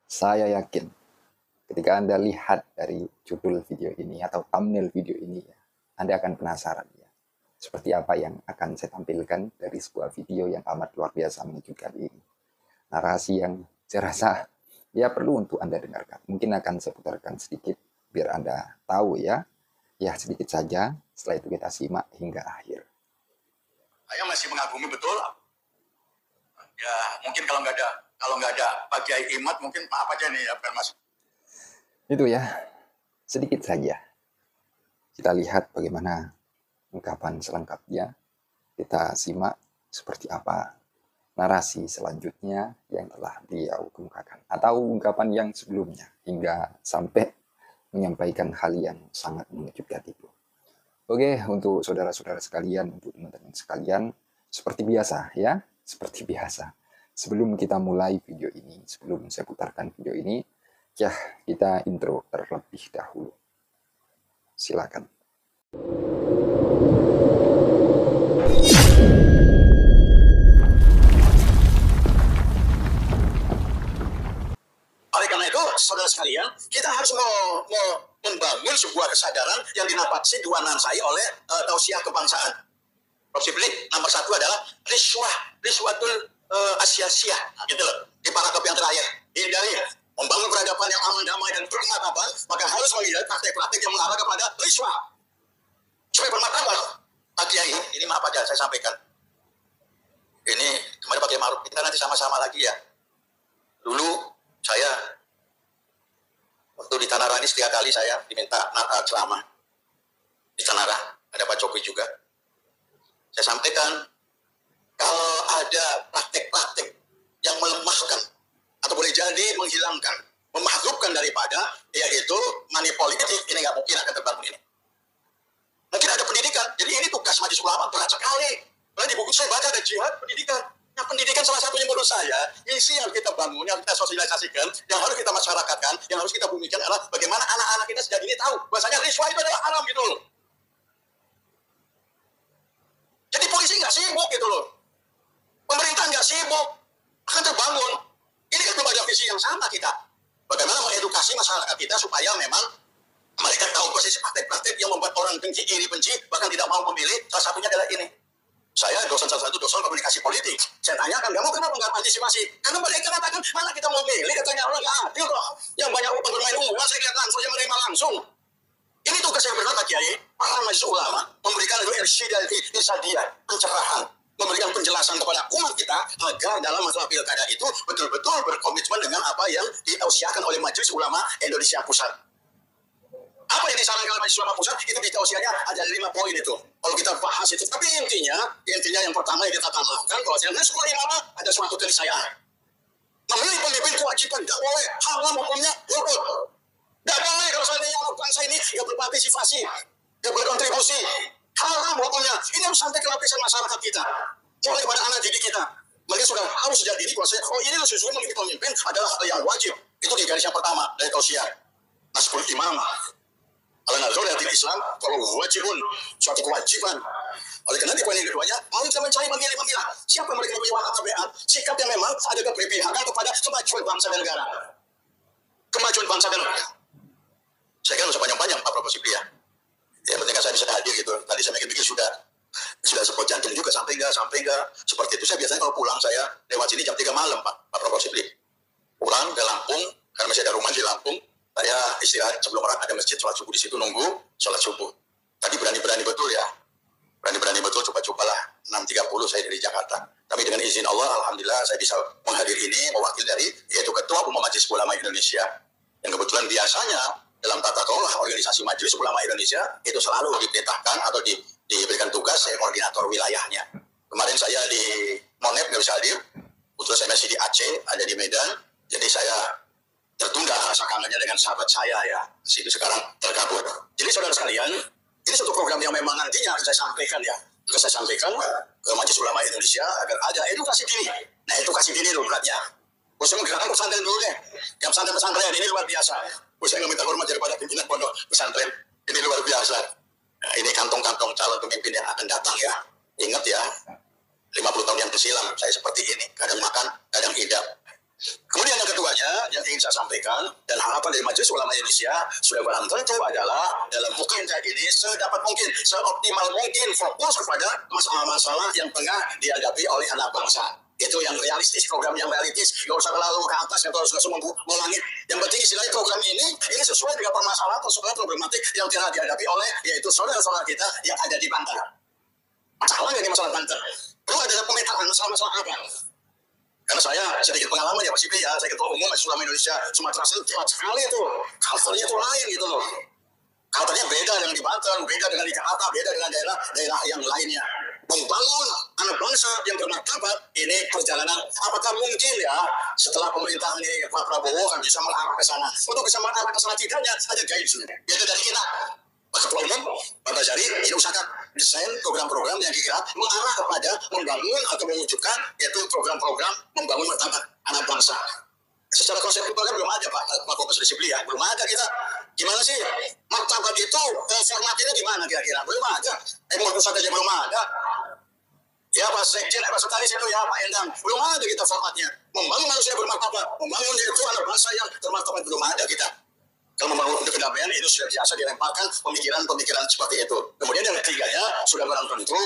Saya yakin ketika Anda lihat dari judul video ini atau thumbnail video ini, Anda akan penasaran ya, seperti apa yang akan saya tampilkan dari sebuah video yang amat luar biasa mengejutkan ini. Narasi yang saya rasa ya perlu untuk Anda dengarkan. Mungkin akan saya putarkan sedikit biar Anda tahu ya. Ya sedikit saja, setelah itu kita simak hingga akhir. Saya masih mengagumi betul. Ya mungkin kalau nggak ada Pak Kiai Imad, mungkin maaf aja nih ya, bukan Mas. Itu ya, sedikit saja. Kita lihat bagaimana ungkapan selengkapnya. Kita simak seperti apa narasi selanjutnya yang telah beliau kemukakan. Atau ungkapan yang sebelumnya hingga sampai menyampaikan hal yang sangat mengejutkan itu. Oke, untuk saudara-saudara sekalian, untuk teman-teman sekalian, seperti biasa ya, seperti biasa. Sebelum kita mulai video ini, sebelum saya putarkan video ini, ya kita intro terlebih dahulu. Silakan. Oleh karena itu, saudara sekalian, kita harus membangun sebuah kesadaran yang dinapasi diwanansai oleh tausiah kebangsaan. Prof. Sipli, nomor 1 adalah riswatul asia-sia, gitu loh. Di paragraf yang terakhir, hindari membangun peradaban yang aman, damai, dan bermartabat, maka harus menghindari praktek-praktek yang mengarah kepada riswah. Supaya bermartabat. Pak Kiai, ini maaf aja saya sampaikan. Ini kemarin Pak Kiai Ma'ruf, kita nanti sama-sama lagi ya. Dulu saya waktu di Tanara ini setiap kali saya diminta ceramah di Tanara, ada Pak Coki juga. Saya sampaikan, kalau ada praktek-praktek yang melemahkan atau boleh jadi menghilangkan, memahzubkan daripada yaitu money politik, ini nggak mungkin akan terbangun ini. Mungkin ada pendidikan, jadi ini tugas majelis ulama berat sekali. Karena di buku saya baca ada jihad pendidikan. Nah, pendidikan salah satunya menurut saya, misi yang kita bangun, yang kita sosialisasikan, yang harus kita masyarakatkan, yang harus kita bumikan adalah bagaimana anak-anak kita sejak ini tahu bahwasanya riswah itu adalah haram gitu loh. Jadi polisi nggak sibuk gitu loh. Pemerintah nggak sibuk, akan terbangun. Ini kan berbagai visi yang sama kita. Bagaimana mengedukasi masyarakat kita supaya memang mereka tahu persis praktek-praktek yang membuat orang benci, iri benci, bahkan tidak mau memilih. Salah satunya adalah ini. Saya salah satu dosen komunikasi politik. Saya tanyakan, kamu kenapa nggak antisipasi? Karena mereka katakan, mana kita mau milih, katanya orang nggak adil kok. Yang banyak bermain uang, saya lihat langsung, saya menerima langsung. Ini tugas yang benar Pak Kiai, para majelis ulama, memberikan irsyad irsyadiyah, pencerahan, memberikan penjelasan kepada umat kita agar dalam masalah pilkada itu betul-betul berkomitmen dengan apa yang ditausiahkan oleh Majelis Ulama Indonesia Pusat. Apa yang disarankan oleh Majelis Ulama Pusat itu di tausiahnya ada 5 poin itu. Kalau kita bahas itu, tapi intinya yang pertama yang kita tambahkan bahwa sekolah imamah ada suatu keniscayaan. Memilih pemimpin kewajiban, tidak boleh haram hukumnya urut. Tidak boleh kalau seandainya anak bangsa ini yang berpartisipasi, yang berkontribusi, haram hukumnya. Ini harus sampai ke lapisan masyarakat kita, mulai pada anak didik kita. Mereka sudah harus sejak dini kuasai. Oh ini sesungguhnya memilih pemimpin adalah hal yang wajib. Itu di garis yang pertama dari tausiah. Nasbul imamah. Al-Nazar dari Islam, kalau wajibun, suatu kewajiban. Oleh karena di poin yang keduanya, mereka mencari memilah siapa mereka punya watak tabiat, sikap yang memang ada keberpihakan kepada kemajuan bangsa dan negara. Kemajuan bangsa dan negara. Saya kira usah panjang-panjang Pak Prof. Sipli ya. Yang penting kan saya bisa hadir gitu. Tadi saya bikin sudah sebut jantung juga sampai enggak. Seperti itu saya biasanya kalau pulang saya lewat sini jam 3 malam Pak Prof. Sipli. Pulang ke Lampung, karena masih ada rumah di Lampung. Saya istirahat sebelum orang ada masjid, sholat subuh di situ nunggu sholat subuh. Tadi berani-berani betul ya. Berani-berani betul, coba-cobalah 6.30 saya dari Jakarta. Tapi dengan izin Allah, alhamdulillah saya bisa menghadiri ini, mewakili dari yaitu Ketua Umum Majelis Ulama Indonesia. Yang kebetulan biasanya dalam tata kelola organisasi Majelis Ulama Indonesia itu selalu diperintahkan atau diberikan tugas saya koordinator wilayahnya. Kemarin saya di Monep nggak bisa hadir, kebetulan saya masih di Aceh, ada di Medan, jadi saya tertunda rasa kangennya dengan sahabat saya ya. Situ sekarang terkabur. Jadi saudara sekalian, ini satu program yang memang nantinya harus saya sampaikan ya. Juga saya sampaikan ke Majelis Ulama Indonesia agar ada edukasi dini. Nah edukasi dini itu beratnya. Saya menggerakkan pesantren dulu deh. Yang pesantren ini luar biasa. Saya nggak minta hormat daripada pimpinan pondok pesantren. Ini luar biasa. Nah, ini kantong-kantong calon pemimpin yang akan datang ya. Ingat ya, 50 tahun yang kesilam saya seperti ini. Kadang makan, kadang hidup. Kemudian yang keduanya yang ingin saya sampaikan dan harapan dari Majelis Ulama Indonesia sudah barang tentu adalah dalam mukintah ini sedapat mungkin, seoptimal mungkin fokus kepada masalah-masalah yang tengah dihadapi oleh anak bangsa. Itu yang realistis, program yang realistis. Gak usah terlalu ke atas, gak usah langsung melangit. Yang penting istilahnya program ini sesuai dengan permasalahan atau problematik yang tengah dihadapi oleh yaitu saudara-saudara kita yang ada di Banten. Masalah nggak ini masalah Banten? Perlu ada pemetaan masalah-masalah apa? Karena saya sedikit pengalaman ya Mas Ibi ya, saya ketua umum Majelis Ulama Indonesia Sumatera Selatan sekali itu, culture-nya itu lain gitu loh. Culture-nya beda dengan di Banten, beda dengan di Jakarta, beda dengan daerah yang lainnya. Membangun anak bangsa yang bermartabat ini perjalanan apakah mungkin ya setelah pemerintahan ini Pak Prabowo kan bisa mengarah ke sana. Untuk bisa mengarah ke sana tidaknya ada guidance-nya. Yaitu dari kita. Pak Ketua Umum, Pak Bazari, ini usahakan desain program-program yang dikira mengarah kepada membangun atau mewujudkan yaitu program-program membangun martabat anak bangsa. Secara konseptual kan belum ada Pak Profesor Sibli ya, belum ada kita. Gimana sih martabat itu formatnya gimana kira-kira? Belum ada. Menurut saya aja belum ada. Ya Pak Sekjen, Pak Sutaris itu ya Pak Endang, belum ada kita formatnya. Membangun manusia bermartabat, membangun itu anak bangsa yang bermartabat belum ada kita. Kalau membangun untuk kedamaian itu sudah biasa dilemparkan pemikiran-pemikiran seperti itu. Kemudian yang ketiganya sudah barang tentu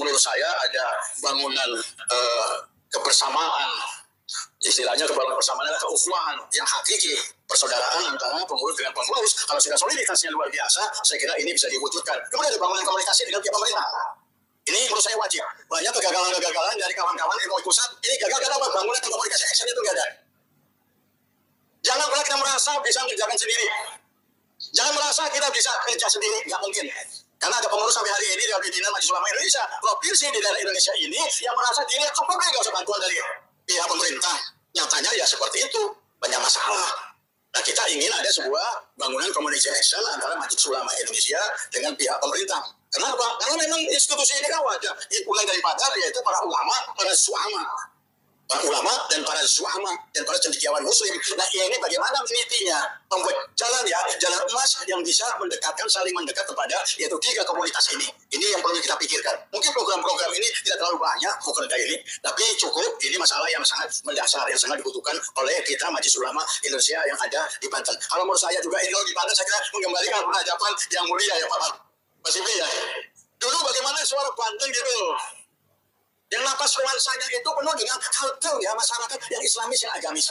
menurut saya ada bangunan kebersamaan. Istilahnya kebersamaan adalah keukhuwahan yang hakiki, persaudaraan antara pengurus dengan pengurus. Kalau sudah soliditasnya luar biasa, saya kira ini bisa diwujudkan. Kemudian ada bangunan komunikasi dengan pihak pemerintah. Ini menurut saya wajib. Banyak kegagalan-kegagalan dari kawan-kawan MUI pusat. Ini gagal karena bangunan komunikasi action itu nggak ada. Jangan pernah kita merasa bisa mengerjakan sendiri. Jangan merasa kita bisa kerja sendiri, nggak mungkin. Karena ada pengurus sampai hari ini di Pimpinan Majelis Ulama Indonesia, provinsi di daerah Indonesia ini yang merasa dirinya cukup nggak usah bantuan dari pihak pemerintah. Nyatanya ya seperti itu, banyak masalah. Nah kita ingin ada sebuah bangunan communication antara Majelis Ulama Indonesia dengan pihak pemerintah. Kenapa? Karena memang institusi ini kan wajah. Mulai daripada yaitu para ulama, para suama. Para ulama dan para zuhama dan para cendekiawan muslim. Nah ini bagaimana menitinya membuat jalan emas yang bisa mendekatkan, saling mendekat kepada yaitu tiga komunitas ini. Ini yang perlu kita pikirkan. Mungkin program-program ini tidak terlalu banyak bukan ini, tapi cukup ini masalah yang sangat mendasar, yang sangat dibutuhkan oleh kita Majelis Ulama Indonesia yang ada di Banten. Kalau menurut saya juga ini di Banten saya kira mengembalikan peradaban yang mulia ya Pak Sibli ya. Dulu bagaimana suara Banten gitu. Yang lapas nuansanya itu penuh dengan kultur ya masyarakat yang Islamis yang agamis.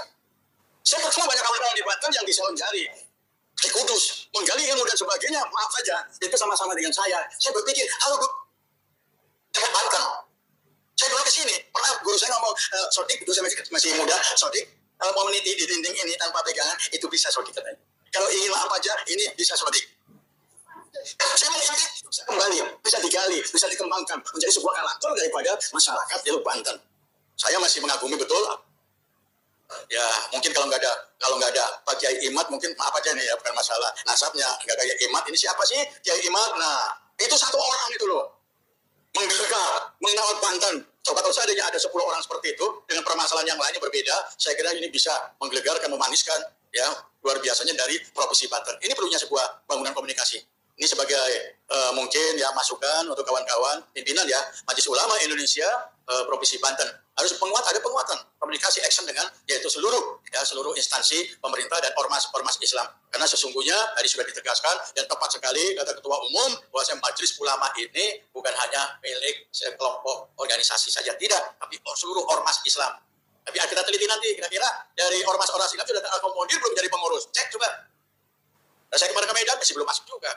Saya bertemu banyak kawan-kawan di Banten yang bisa menggali di Kudus, menggali ilmu dan sebagainya. Maaf saja, itu sama-sama dengan saya. Saya berpikir, halo Bu, jangan Banten. Saya dulu ke sini, pernah guru saya ngomong, Sodik, itu saya masih muda, Sodik, kalau mau meniti di dinding ini tanpa pegangan, itu bisa Sodik katanya. Kalau ingin apa aja, ini bisa Sodik. Saya melihat bisa kembali, bisa digali, bisa dikembangkan menjadi sebuah karakter daripada masyarakat di Banten. Saya masih mengagumi betul. Ya mungkin kalau nggak ada Pak Kiai Imad mungkin maaf aja nih ya bukan masalah nasabnya nggak kayak Imad ini siapa sih Kiai Imad? Nah itu satu orang itu loh menggelegar mengenal Banten. Coba kalau seandainya ada 10 orang seperti itu dengan permasalahan yang lainnya berbeda, saya kira ini bisa menggelegarkan, memaniskan ya luar biasanya dari provinsi Banten. Ini perlunya sebuah bangunan komunikasi. Ini sebagai mungkin ya masukan untuk kawan-kawan pimpinan ya Majelis Ulama Indonesia Provinsi Banten harus ada penguatan komunikasi action dengan yaitu seluruh instansi pemerintah dan ormas Islam karena sesungguhnya tadi sudah ditegaskan dan tepat sekali kata Ketua Umum bahwa Majelis Ulama ini bukan hanya milik sekelompok organisasi saja tidak tapi seluruh ormas Islam. Tapi kita teliti nanti kira-kira dari ormas-ormas Islam sudah terakomodir belum jadi pengurus cek coba. Dan saya kemarin ke Medan masih belum masuk juga.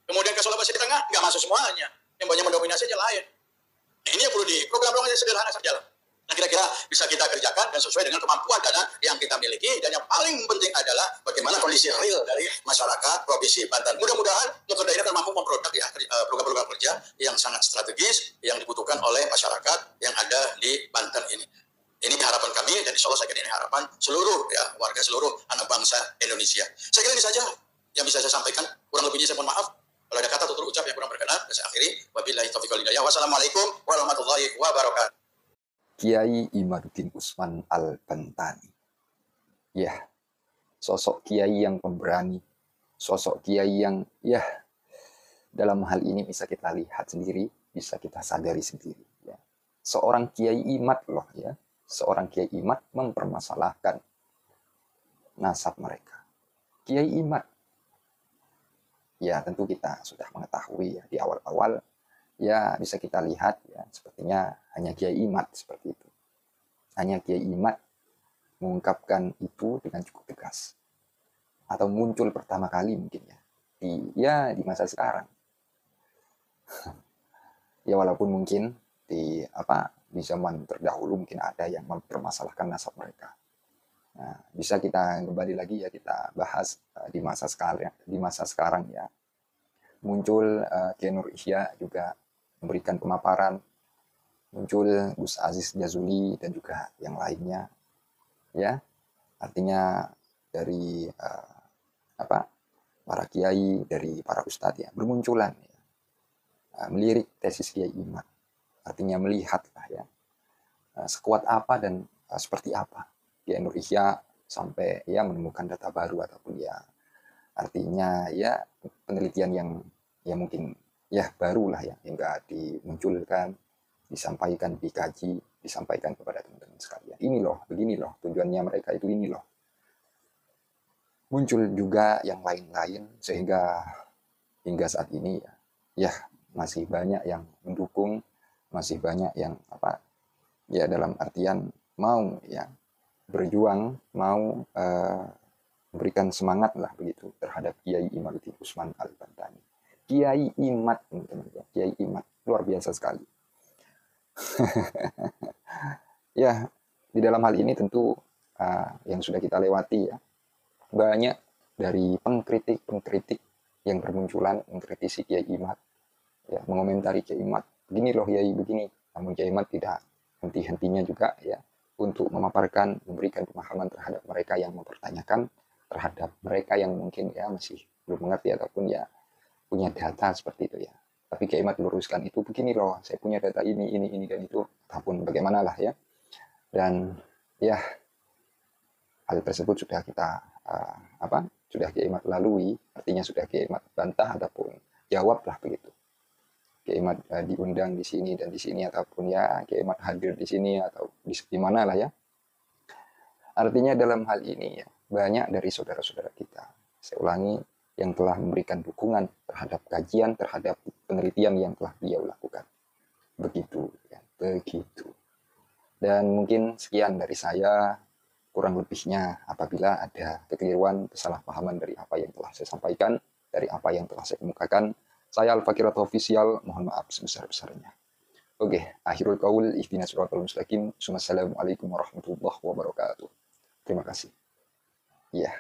Kemudian ke Sulawesi Tengah, nggak masuk semuanya. Yang banyak mendominasi aja lain. Nah, ini yang perlu di program-program yang sederhana saja. Nah, kira-kira bisa kita kerjakan dan sesuai dengan kemampuan dana yang kita miliki. Dan yang paling penting adalah bagaimana kondisi real dari masyarakat Provinsi Banten. Mudah-mudahan Mukerda ini akan mampu memproduk ya program-program kerja yang sangat strategis yang dibutuhkan oleh masyarakat yang ada di Banten ini. Ini harapan kami dan insya Allah saya kira ini harapan seluruh ya warga seluruh anak bangsa Indonesia. Saya kira ini saja yang bisa saya sampaikan. Kurang lebihnya saya mohon maaf. Kalau ada kata tutur ucap yang kurang berkenan, saya akhiri. Wabillahi taufiq wal hidayah. Wassalamualaikum warahmatullahi wabarakatuh. Kiai Imaduddin Usman Al-Bantani. Ya, sosok kiai yang pemberani, sosok kiai yang ya dalam hal ini bisa kita lihat sendiri, bisa kita sadari sendiri. Ya. Seorang kiai imat loh ya, seorang Kiai Imad mempermasalahkan nasab mereka. Kiai Imad, ya tentu kita sudah mengetahui ya di awal-awal, ya bisa kita lihat ya sepertinya hanya Kiai Imad seperti itu. Hanya Kiai Imad mengungkapkan itu dengan cukup tegas. Atau muncul pertama kali mungkin ya di masa sekarang. Ya walaupun mungkin di zaman terdahulu mungkin ada yang mempermasalahkan nasab mereka. Nah, bisa kita kembali lagi ya kita bahas di masa sekarang ya. Muncul Kiai Nur Ihya juga memberikan pemaparan, muncul Gus Aziz Jazuli dan juga yang lainnya. Ya, artinya dari para kiai, dari para ustadz ya bermunculan ya, melirik tesis Kiai Imad. Artinya melihatlah ya sekuat apa dan seperti apa Kiai Nur Ihya sampai ya menemukan data baru ataupun ya artinya ya penelitian yang ya mungkin ya baru lah ya yang enggak dimunculkan, disampaikan, dikaji, disampaikan kepada teman-teman sekalian. Ini loh, begini loh tujuannya mereka itu, ini loh. Muncul juga yang lain-lain sehingga hingga saat ini ya masih banyak yang mendukung, masih banyak yang ya dalam artian mau ya berjuang, mau memberikan semangat lah begitu terhadap Kiai Imaduddin Usman Al-Bantani. Kiai Imad, teman-teman ya, Kiai Imad luar biasa sekali. Ya, di dalam hal ini tentu yang sudah kita lewati ya, banyak dari pengkritik yang bermunculan mengkritisi Kiai Imad, ya, mengomentari Kiai Imad, begini loh Kiai begini. Namun Kiai Imad tidak henti-hentinya juga ya untuk memaparkan, memberikan pemahaman terhadap mereka yang mempertanyakan, terhadap mereka yang mungkin ya masih belum mengerti ataupun ya punya data seperti itu ya. Tapi Kiai Imad meluruskan itu, begini loh, saya punya data ini dan itu, ataupun bagaimana lah ya. Dan ya hal tersebut sudah kita sudah Kiai Imad lalui, artinya sudah Kiai Imad bantah ataupun jawab lah begitu. Kiai Imad diundang di sini dan di sini, ataupun ya Kiai Imad hadir di sini atau di mana lah ya. Artinya dalam hal ini ya banyak dari saudara-saudara kita, saya ulangi, yang telah memberikan dukungan terhadap kajian, terhadap penelitian yang telah beliau lakukan. Begitu ya, begitu. Dan mungkin sekian dari saya, kurang lebihnya apabila ada kekeliruan, kesalahpahaman dari apa yang telah saya sampaikan, dari apa yang telah saya kemukakan, saya Al-Fakirat Official, mohon maaf sebesar-besarnya. Oke, akhirul qaul, ihdinas siratal mustaqim. Assalamualaikum warahmatullahi wabarakatuh. Terima kasih. Iya.